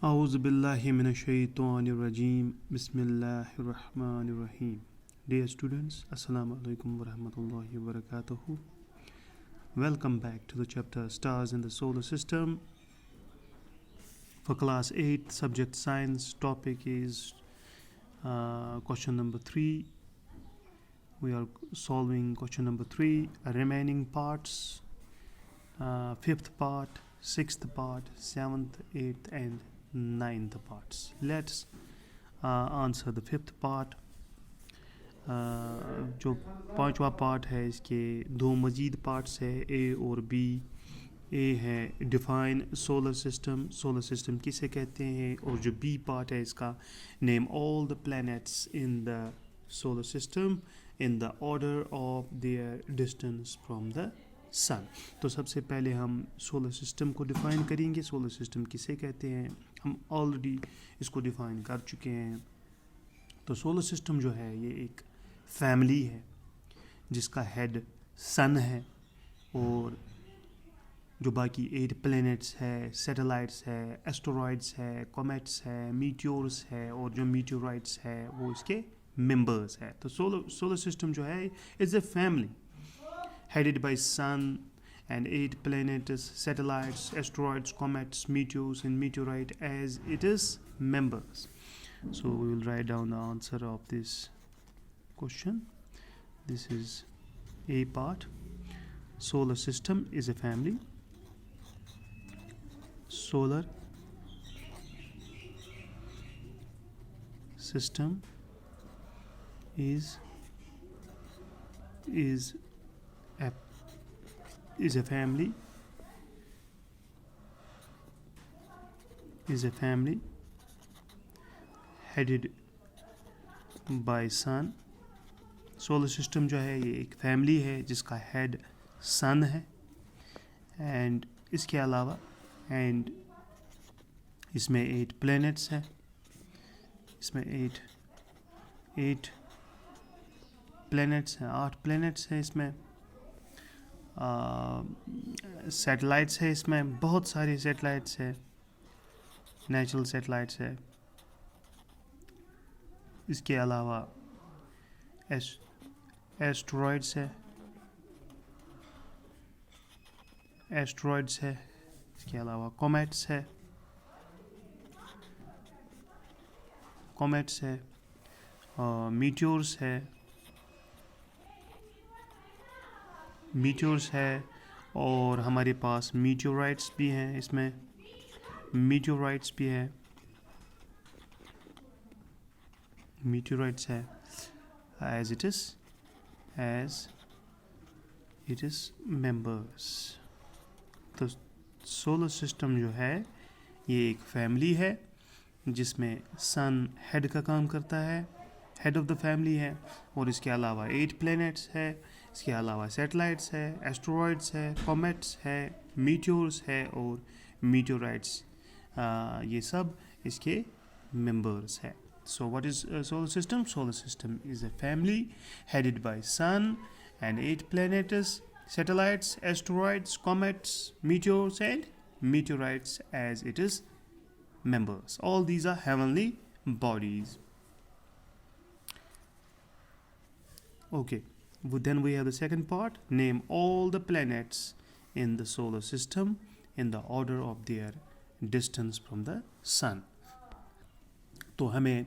A'udhu billahi minash shaitanir rajim. Bismillahir rahmanir rahim. Dear students, Assalamu alaikum wa rahmatullahi wa barakatuhu. Welcome back to the chapter Stars in the Solar System. For class 8, subject science, topic is question number 3. We are solving question number 3, remaining parts, 5th part, 6th part, 7th, 8th and 9th parts. Let's answer the 5th part. जो पांचवा part है इसके दो मज़ीद parts है, ए और B. ए है define solar system किसे कहते हैं, और जो बी पार्ट है इसका name all the planets in the solar system in the order of their distance from the sun. तो सबसे पहले हम सोलर सिस्टम को डिफ़ाइन करेंगे. सोलर सिस्टम किसे कहते हैं, हम ऑलरेडी इसको डिफ़ाइन कर चुके हैं. तो सोलर सिस्टम जो है ये एक फैमिली है जिसका हेड सन है, और जो बाकी 8 प्लैनेट्स है, सैटेलाइट्स है, एस्टेरॉइड्स है, कॉमेट्स है, मीटियोर्स है, और जो मीटियोराइट्स है वो इसके मेंबर्स है. तो सोलर सिस्टम जो है is a family headed by sun and 8 planets, satellites, asteroids, comets, meteors and meteorite as it is members. So we will write down the answer of this question. This is A part. Solar system is a family. Solar system is a family headed by sun. Solar system जो है ये एक family है जिसका head सन है, and इसके अलावा and इसमें 8 प्लैनेट्स हैं. इसमें 8 प्लैनेट्स हैं, 8 प्लैनेट्स हैं. इसमें सैटेलाइट्स है, इसमें बहुत सारे सैटेलाइट्स है, नेचुरल सैटेलाइट्स है. इसके अलावा एस्टेरॉइड्स है. इसके अलावा कॉमेट्स है, मीटियोर्स है, और हमारे पास मीटियोराइट्स भी हैं. इसमें मीटियोराइट्स है as it is members. तो सोलर सिस्टम जो है ये एक फैमिली है जिसमें सन हेड का काम करता है, हेड ऑफ द फैमिली है, और इसके अलावा 8 प्लैनेट्स है. इसके अलावा सैटेलाइट्स है, एस्टेरॉइड्स है, कॉमेट्स है, मीटियोर्स है और मीटियोराइट्स. ये सब इसके मेंबर्स है. So what is solar system? Solar system is a family headed by sun and 8 planets, satellites, asteroids, comets, meteors and meteorites as it is members. All these are heavenly bodies. Okay, then we have the second part. Name all the planets in the solar system in the order of their distance from the sun. तो हमें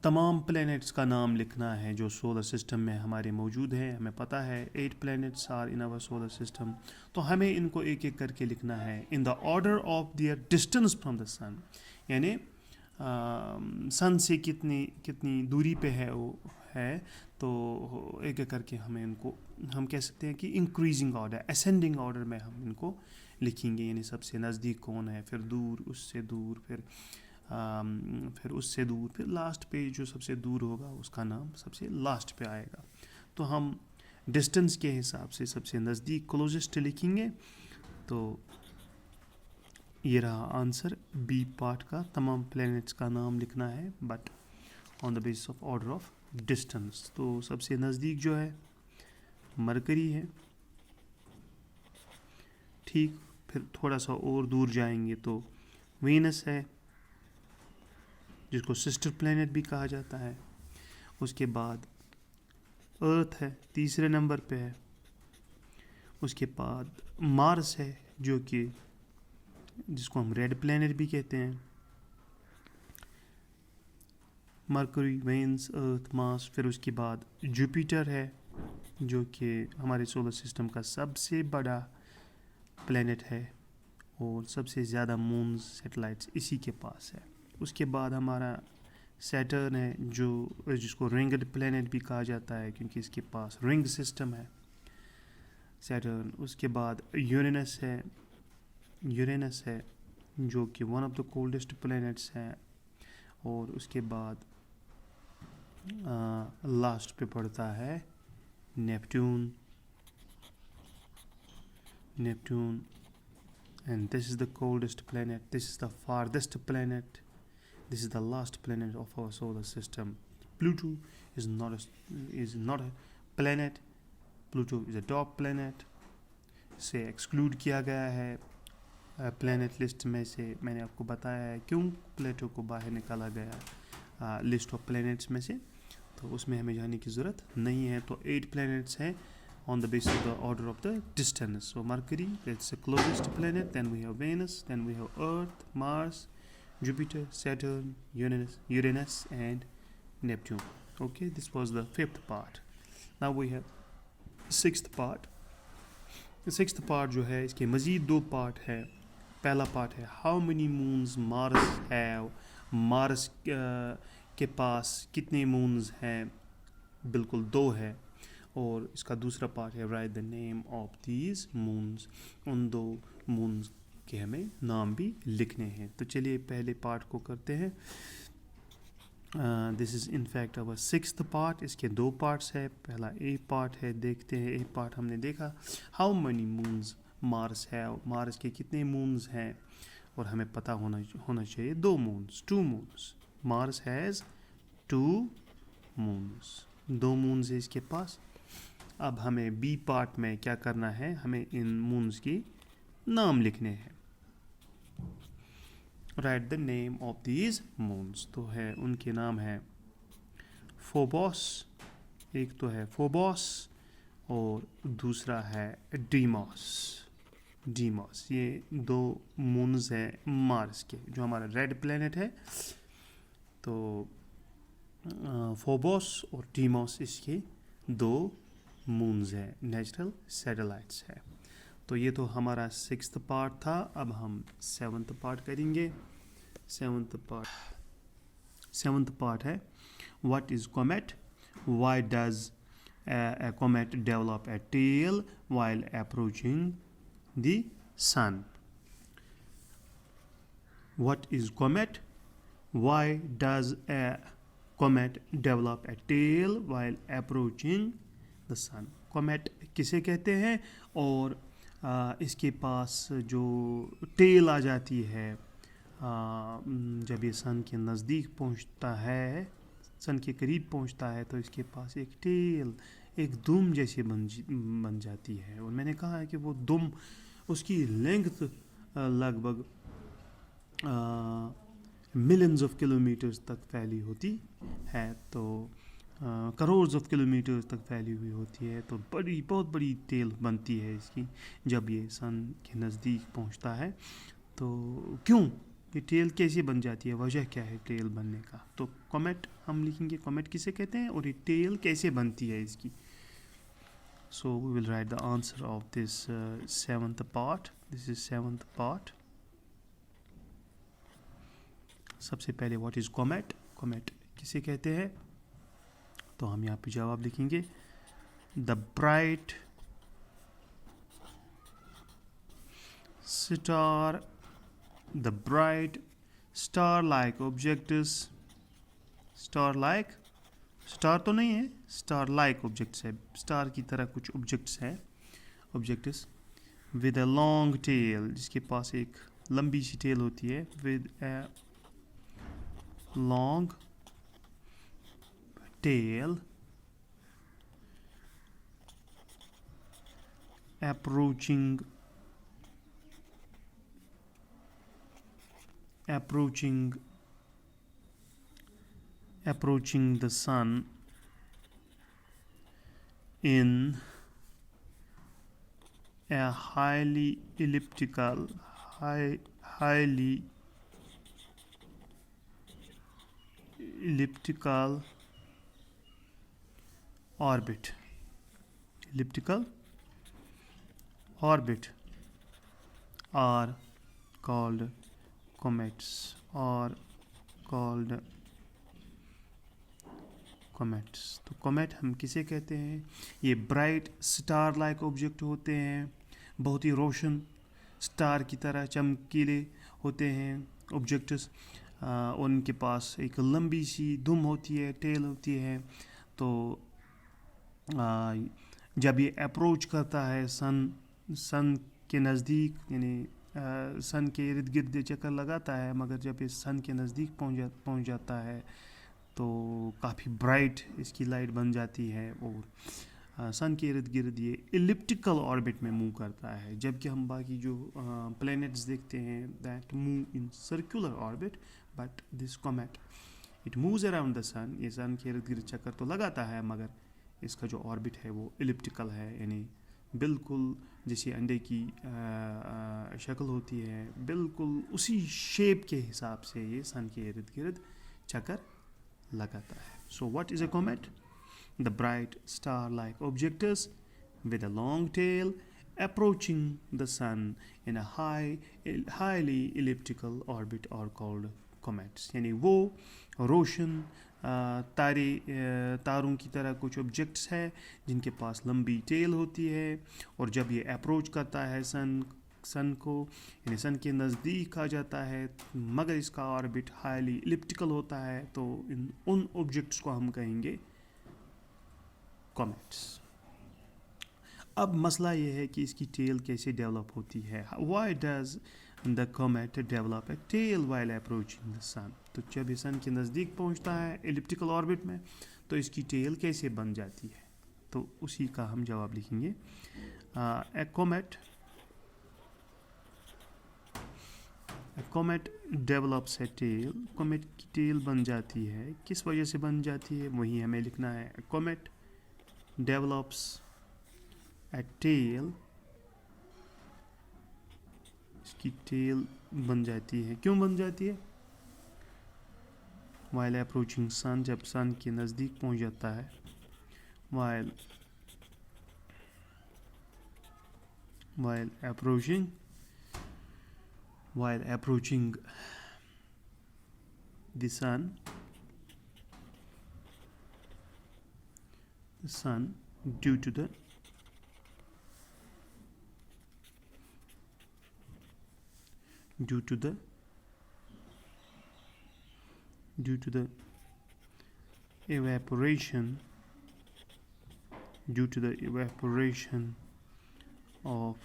तमाम planets का नाम लिखना है जो solar system में हमारे मौजूद हैं. हमें पता है 8 planets are in our solar system. तो हमें इनको एक एक करके लिखना है in the order of their distance from the sun, यानी सन से कितनी दूरी पे है वो है. तो एक एक करके हमें इनको हम कह सकते हैं कि इंक्रीजिंग ऑर्डर, असेंडिंग ऑर्डर में हम इनको लिखेंगे. यानी सबसे नज़दीक कौन है, फिर दूर, उससे दूर, फिर उससे दूर, फिर लास्ट पे जो सबसे दूर होगा उसका नाम सबसे लास्ट पे आएगा. तो हम डिस्टेंस के हिसाब से सबसे नज़दीक क्लोजेस्ट लिखेंगे. तो ये रहा आंसर. बी पार्ट का तमाम प्लैनेट्स का नाम लिखना है but on the basis of order of distance. तो सबसे नज़दीक जो है मरकरी है, ठीक. फिर थोड़ा सा और दूर जाएंगे तो वीनस है, जिसको सिस्टर प्लैनेट भी कहा जाता है। उसके बाद अर्थ है, तीसरे नंबर पे है। उसके बाद मार्स है, जो कि जिसको हम रेड प्लैनेट भी कहते हैं। मरकरी, वेनस, अर्थ, मार्स। फिर उसके बाद जुपिटर है, जो कि हमारे सोलर सिस्टम का सबसे बड़ा प्लैनेट है और सबसे ज़्यादा मून्स, सैटेलाइट्स इसी के पास है। उसके बाद हमारा सैटर्न है, जिसको रिंग्ड प्लैनेट भी कहा जाता है, क्योंकि इसके पास रिंग सिस्टम है सैटर्न। उसके बाद यूरेनस है, जो कि one of the coldest planets है। और उसके बाद लास्ट पे पड़ता है Neptune, and this is the coldest planet, this is the farthest planet, this is the last planet of our solar system. Pluto is not a planet. Pluto is a dwarf planet, से exclude किया गया है planet list में से। मैंने आपको बताया है क्यों प्लेटो को बाहर निकाला गया लिस्ट ऑफ प्लैनेट्स में से, तो उसमें हमें जाने की ज़रूरत नहीं है। तो 8 प्लैनेट्स हैं on the basis of the order of the distance. So Mercury, that's the closest planet. Then we have Venus. Then we have Earth, Mars, Jupiter, Saturn, Uranus, and Neptune. Okay, this was the 5th part. Now we have 6th part. The 6th part जो है, इसके मज़ीद 2 part है। पहला part है how many moons Mars have. Mars के पास कितने moons हैं? बिल्कुल 2 है। और इसका दूसरा पार्ट है right the name of these moons. उन 2 मून्स के हमें नाम भी लिखने हैं। तो चलिए पहले पार्ट को करते हैं। This is in fact our 6th part. इसके 2 पार्ट्स है। पहला ए पार्ट है, देखते हैं। ए पार्ट हमने देखा हाउ मनी मून्स मार्स है, मार्स के कितने मून्स हैं, और हमें पता होना चाहिए 2 moons, 2 moons. Mars has 2 moons, 2 moons है इसके पास। अब हमें बी पार्ट में क्या करना है, हमें इन मून्स की नाम लिखने हैं। Right the name of these moons. तो है उनके नाम है फोबोस, एक तो है फोबोस और दूसरा है डीमोस। ये 2 मून्स हैं मार्स के, जो हमारा रेड प्लैनेट है। तो फोबोस और डीमोस इसके 2 मून्स है, नेचुरल सैटेलाइट्स है। तो ये तो हमारा 6th पार्ट था। अब हम 7th पार्ट करेंगे। 7th पार्ट है what is comet, why does a comet develop a tail while approaching the sun. What is comet? Why does a comet develop a tail while approaching the sun? Comet किसे कहते हैं, और इसके पास जो tell आ जाती है जब ये सन के नज़दीक पहुंचता है, सन के करीब पहुंचता है, तो इसके पास एक टेल, एक दुम जैसी बन जाती है। और मैंने कहा है कि वो दुम, उसकी लेंथ लगभग मिलियंस ऑफ किलोमीटर्स तक फैली होती है। तो करोड़ ऑफ किलोमीटर्स तक फैली हुई होती है। तो बहुत बड़ी टेल बनती है इसकी जब ये सन के नज़दीक पहुंचता है। तो क्यों ये टेल कैसे बन जाती है, वजह क्या है टेल बनने का? तो कॉमेट हम लिखेंगे, कॉमेट किसे कहते हैं और ये टेल कैसे बनती है इसकी। So we will write the answer of this 7th part. This is 7th part. सबसे पहले व्हाट इज कॉमेट, कॉमेट किसे कहते हैं? तो हम यहाँ पे जवाब लिखेंगे the bright star, the bright star-like objects, star तो नहीं है, star-like objects है, स्टार की तरह कुछ objects है, objects with a long tail, जिसके पास एक लंबी सी टेल होती है, with a long tail approaching approaching the sun in a highly elliptical orbit. Elliptical orbit are called comets. तो कॉमेट हम किसे कहते हैं? ये ब्राइट स्टार लाइक ऑब्जेक्ट होते हैं, बहुत ही रोशन स्टार की तरह चमकीले होते हैं ऑब्जेक्ट्स। उनके पास एक लंबी सी दुम होती है, टेल होती है। तो जब ये अप्रोच करता है सन के नज़दीक, यानी सन के इर्द गिर्द चक्कर लगाता है, मगर जब ये सन के नज़दीक पहुंच जाता है तो काफ़ी ब्राइट इसकी लाइट बन जाती है और सन के इर्द गिर्द ये इलिप्टिकल ऑर्बिट में मूव करता है। जबकि हम बाकी जो प्लैनेट्स देखते हैं that move in circular orbit, but this comet it moves around the sun. ये सन के इर्द गिर्द चक्कर तो लगाता है, मगर इसका जो ऑर्बिट है वो इलिप्टिकल है, यानी बिल्कुल जैसे अंडे की शक्ल होती है, बिल्कुल उसी शेप के हिसाब से ये सन के इर्द गिर्द चक्कर लगाता है। So what is a comet? The bright star-like objects with a long tail approaching the sun in a highly elliptical orbit are called comets. यानी वो रोशन तारों की तरह कुछ ऑब्जेक्ट्स है जिनके पास लंबी टेल होती है, और जब ये अप्रोच करता है सन को, यानी सन के नज़दीक आ जाता है, मगर इसका ऑर्बिट हाईली इलिप्टिकल होता है, तो उन ऑब्जेक्ट्स को हम कहेंगे कॉमेट्स। अब मसला ये है कि इसकी टेल कैसे डेवलप होती है। Why does the comet develop a tail while approaching the sun? तो जब ये सन के नज़दीक पहुंचता है इलिप्टिकल ऑर्बिट में, तो इसकी टेल कैसे बन जाती है? तो उसी का हम जवाब लिखेंगे। ए कॉमेट डेवलप्स ए टेल। कॉमेट की टेल बन जाती है, किस वजह से बन जाती है वही हमें लिखना है। कॉमेट डेवलप्स ए टेल, इसकी टेल बन जाती है, क्यों बन जाती है? वाइल अप्रोचिंग सन, जब सन के नज़दीक पहुंच जाता है। While approaching the sun due to the evaporation of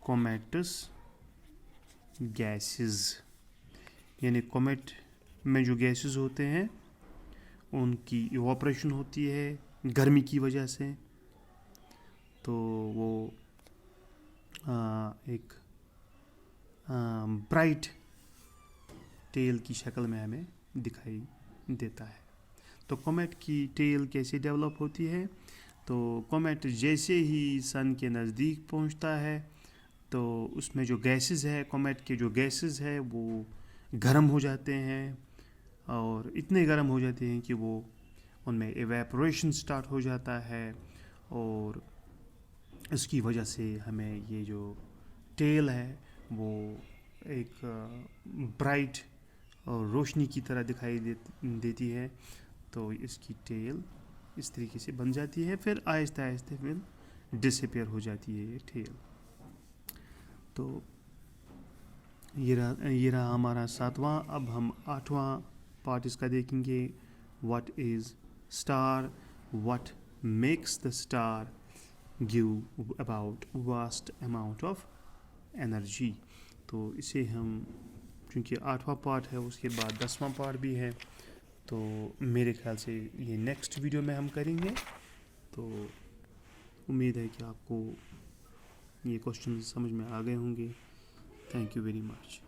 cometous gases, यानी कॉमेट में जो गैसेस होते हैं उनकी इवापोरेशन होती है गर्मी की वजह से, तो वो एक ब्राइट टेल की शक्ल में हमें दिखाई देता है। तो कॉमेट की टेल कैसे डेवलप होती है? तो कॉमेट जैसे ही सन के नज़दीक पहुंचता है, तो उसमें जो गैसेस है, कॉमेट के जो गैसेस है वो गर्म हो जाते हैं, और इतने गर्म हो जाते हैं कि वो उनमें एवेपोरेशन स्टार्ट हो जाता है, और इसकी वजह से हमें ये जो टेल है वो एक ब्राइट और रोशनी की तरह दिखाई देती है। तो इसकी टेल इस तरीके से बन जाती है, फिर आहिस्ते आहिस्ते फिर डिसअपीयर हो जाती है ये टेल। तो ये रहा हमारा 7वां। अब हम 8वां पार्ट इसका देखेंगे। What is star, what makes the star give about vast amount of energy. तो इसे हम, क्योंकि 8वां पार्ट है, उसके बाद 10वां पार्ट भी है, तो मेरे ख्याल से ये नेक्स्ट वीडियो में हम करेंगे। तो उम्मीद है कि आपको ये क्वेश्चन समझ में आ गए होंगे। Thank you very much.